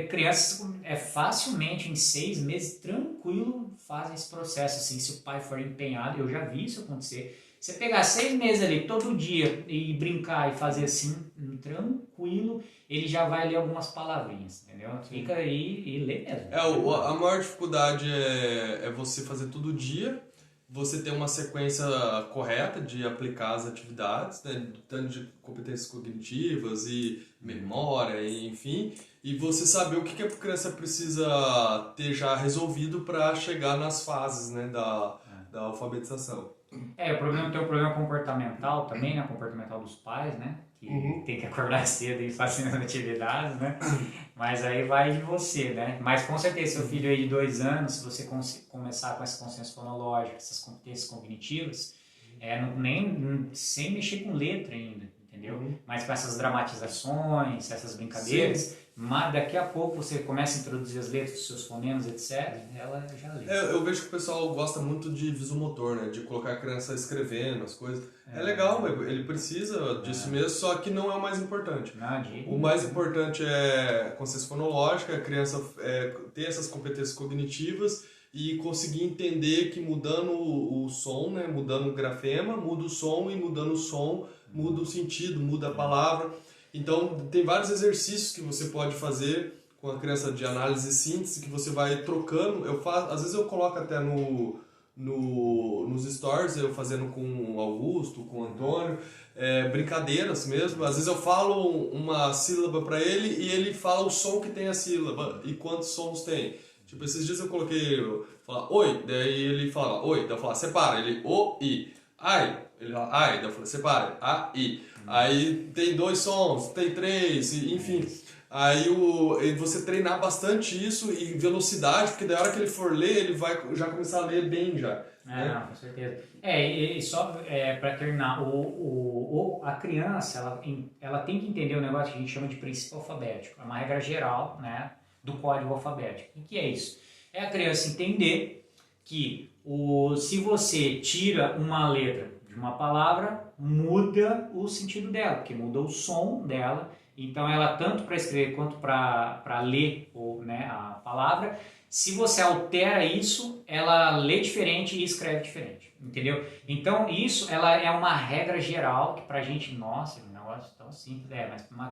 crianças facilmente em 6 meses, tranquilo, fazem esse processo assim, se o pai for empenhado. Eu já vi isso acontecer. Você pegar 6 meses ali todo dia e brincar e fazer assim, tranquilo, ele já vai ler algumas palavrinhas, entendeu? Fica aí e lê mesmo. A maior dificuldade é você fazer todo dia, você ter uma sequência correta de aplicar as atividades, né, tanto de competências cognitivas e memória, e, enfim, e você saber o que a criança precisa ter já resolvido para chegar nas fases, né, da alfabetização. Tem um problema comportamental também, né, comportamental dos pais, né, que tem que acordar cedo e fazer as atividades, né, mas aí vai de você, né, mas com certeza seu filho aí de 2 anos, se você começar com essa consciência fonológica, essas competências cognitivas, sem mexer com letra ainda, entendeu, mas com essas dramatizações, essas brincadeiras, sim, mas daqui a pouco você começa a introduzir as letras, os seus fonemas, etc., ela já lê. Eu vejo que o pessoal gosta muito de visomotor, né? De colocar a criança escrevendo as coisas. É legal, ele precisa disso mesmo, só que não é o mais importante. O mais importante é a consciência fonológica, a criança ter essas competências cognitivas e conseguir entender que mudando o som, né? Mudando o grafema, muda o som, e mudando o som, muda o sentido, muda a palavra. Então, tem vários exercícios que você pode fazer com a criança de análise e síntese, que você vai trocando. Às vezes eu coloco até nos stories, eu fazendo com o Augusto, com o Antônio, brincadeiras mesmo. Às vezes eu falo uma sílaba para ele e ele fala o som que tem a sílaba e quantos sons tem. Tipo, esses dias eu coloquei, falar oi, daí ele fala oi, daí eu falo separa, ele o, i, ai, ele fala ai, daí eu falo separa, a, i. Aí tem 2 sons, tem 3, enfim. Aí você treinar bastante isso e velocidade, porque da hora que ele for ler, ele vai já começar a ler bem já. Né? Não, com certeza. E só para terminar, a criança, ela tem que entender o negócio que a gente chama de princípio alfabético. É uma regra geral, né, do código alfabético. O que é isso? É a criança entender que se você tira uma letra de uma palavra, muda o sentido dela, porque muda o som dela. Então, ela tanto para escrever quanto para ler a palavra, se você altera isso, ela lê diferente e escreve diferente, entendeu? Então, isso ela é uma regra geral que pra gente, nossa, um negócio tão simples, mas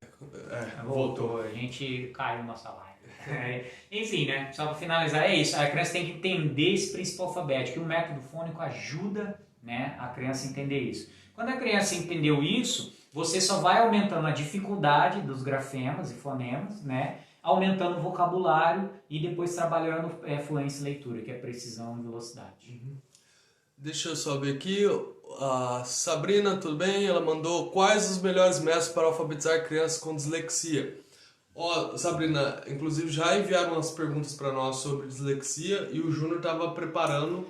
voltou, a gente caiu na nossa live. Enfim, né? Só para finalizar, é isso. A criança tem que entender esse princípio alfabético, e o método fônico ajuda, né, a criança a entender isso. Quando a criança entendeu isso, você só vai aumentando a dificuldade dos grafemas e fonemas, né? Aumentando o vocabulário e depois trabalhando fluência e leitura, que é precisão e velocidade. Deixa eu só ver aqui. A Sabrina, tudo bem? Ela mandou quais os melhores métodos para alfabetizar crianças com dislexia. Sabrina, inclusive já enviaram umas perguntas para nós sobre dislexia e o Júnior estava preparando.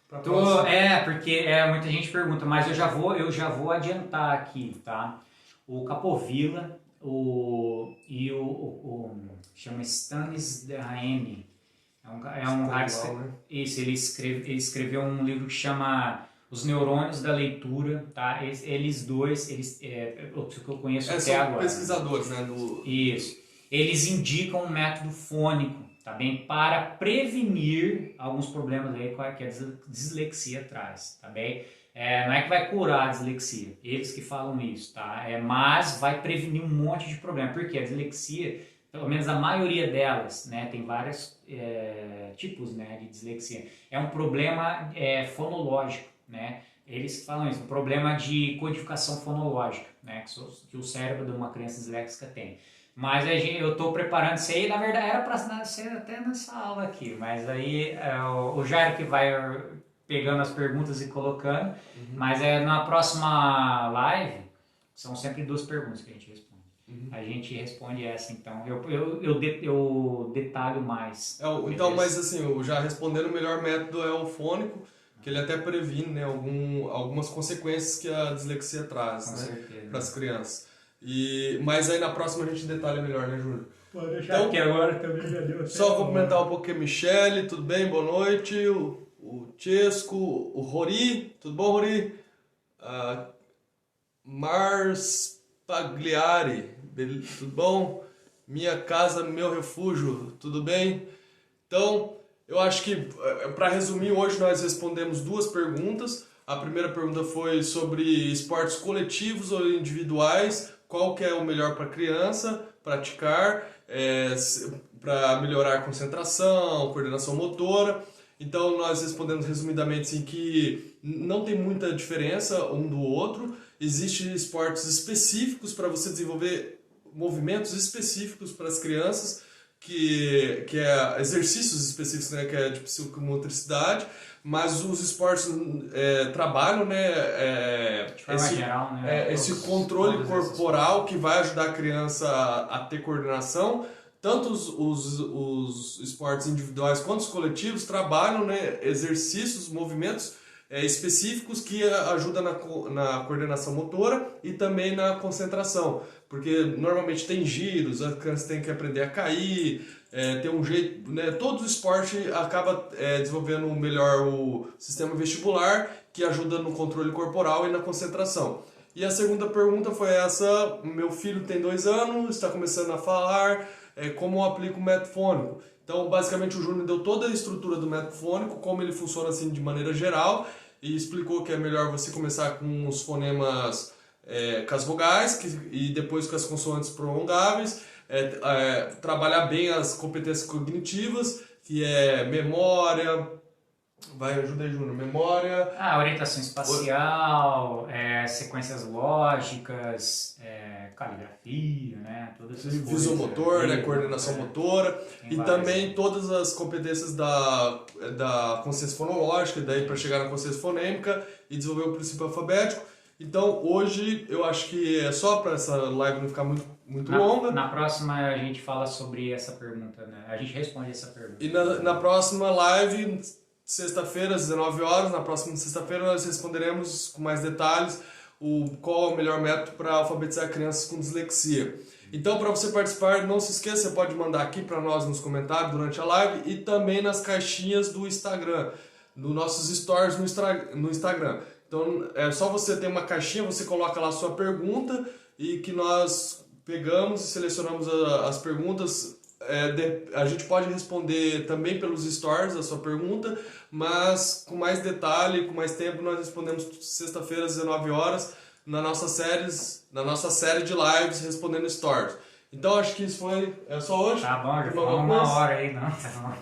Porque muita gente pergunta, mas eu já vou adiantar aqui, tá? O Capovilla e o chama Stanis Dehaene. É um cara né? Isso, ele escreveu um livro que chama Os Neurônios da Leitura, tá? Eles dois, o que eu conheço até são agora. Pesquisadores, né? Isso. Eles indicam um método fônico, tá bem? Para prevenir alguns problemas aí que a dislexia traz, tá bem? Não é que vai curar a dislexia, eles que falam isso, tá? Mas vai prevenir um monte de problema, porque a dislexia, pelo menos a maioria delas, né, tem vários tipos, né, de dislexia. É um problema fonológico, né? Eles falam isso, um problema de codificação fonológica, né, que o cérebro de uma criança disléxica tem. Mas eu estou preparando isso aí, na verdade era para ser até nessa aula aqui, mas aí o Jairo que vai pegando as perguntas e colocando, mas na próxima live são sempre 2 perguntas que a gente responde. A gente responde essa, então eu detalho mais. Então, mas assim, já respondendo, o melhor método é o fônico, que ele até previne, né, algumas consequências que a dislexia traz, né, para as crianças. Mas aí na próxima a gente detalha melhor, né, Júlio? Pode deixar aqui agora também já deu. Só cumprimentar um pouquinho a Michele, tudo bem? Boa noite. O Chesco, o Rori, tudo bom, Rori? Mars Pagliari, tudo bom? Minha casa, meu refúgio, tudo bem? Então, eu acho que, para resumir, hoje nós respondemos 2 perguntas. A primeira pergunta foi sobre esportes coletivos ou individuais, qual que é o melhor para a criança praticar, para melhorar a concentração, coordenação motora. Então nós respondemos resumidamente assim, que não tem muita diferença um do outro. Existem esportes específicos para você desenvolver movimentos específicos para as crianças, que é exercícios específicos, né, que é de psicomotricidade, mas os esportes trabalham, né, de forma geral, né, esse controle corporal que vai ajudar a criança a ter coordenação. Tanto os esportes individuais quanto os coletivos trabalham, né, exercícios, movimentos específicos que ajudam na coordenação motora e também na concentração. Porque normalmente tem giros, a criança tem que aprender a cair, tem um jeito, né, todo o esporte acaba desenvolvendo melhor o sistema vestibular, que ajuda no controle corporal e na concentração. E a segunda pergunta foi essa: meu filho tem 2 anos, está começando a falar, como eu aplico o método fônico. Então, basicamente, o Júnior deu toda a estrutura do método fônico, como ele funciona assim de maneira geral, e explicou que é melhor você começar com os fonemas com as vogais e depois com as consoantes prolongáveis, trabalhar bem as competências cognitivas, que é memória. Vai, ajuda aí, Júnior. Memória... orientação espacial, sequências lógicas, caligrafia, né? Todas essas coisas. Visomotor, né? Coordenação motora. E também todas as competências da consciência fonológica, daí para chegar na consciência fonêmica e desenvolver o princípio alfabético. Então, hoje, eu acho que é só para essa live não ficar muito longa. Na próxima, a gente fala sobre essa pergunta, né? A gente responde essa pergunta. E na próxima live... Sexta-feira, às 19 horas, na próxima sexta-feira nós responderemos com mais detalhes qual é o melhor método para alfabetizar crianças com dislexia. Então, para você participar, não se esqueça, você pode mandar aqui para nós nos comentários durante a live e também nas caixinhas do Instagram, nos nossos stories no Instagram. Então, é só você ter uma caixinha, você coloca lá a sua pergunta e que nós pegamos e selecionamos as perguntas. A gente pode responder também pelos stories a sua pergunta, mas com mais detalhe, com mais tempo, nós respondemos sexta-feira às 19 horas na nossa série de lives respondendo stories. Então acho que isso foi só hoje. Tá bom, já falou 1 hora aí, não, tá bom.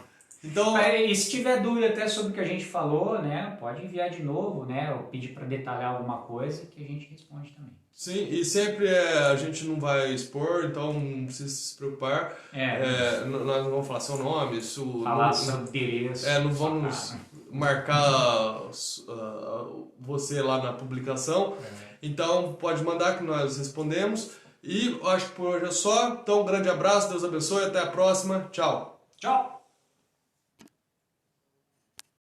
Então, e se tiver dúvida até sobre o que a gente falou, né, pode enviar de novo, né, ou pedir para detalhar alguma coisa que a gente responde também. Sim, e sempre a gente não vai expor, então não precisa se preocupar. Nós não vamos falar seu nome, falar seu endereço. Não vamos marcar você lá na publicação. Então pode mandar que nós respondemos. E eu acho que por hoje é só. Então um grande abraço, Deus abençoe, até a próxima. Tchau. Tchau.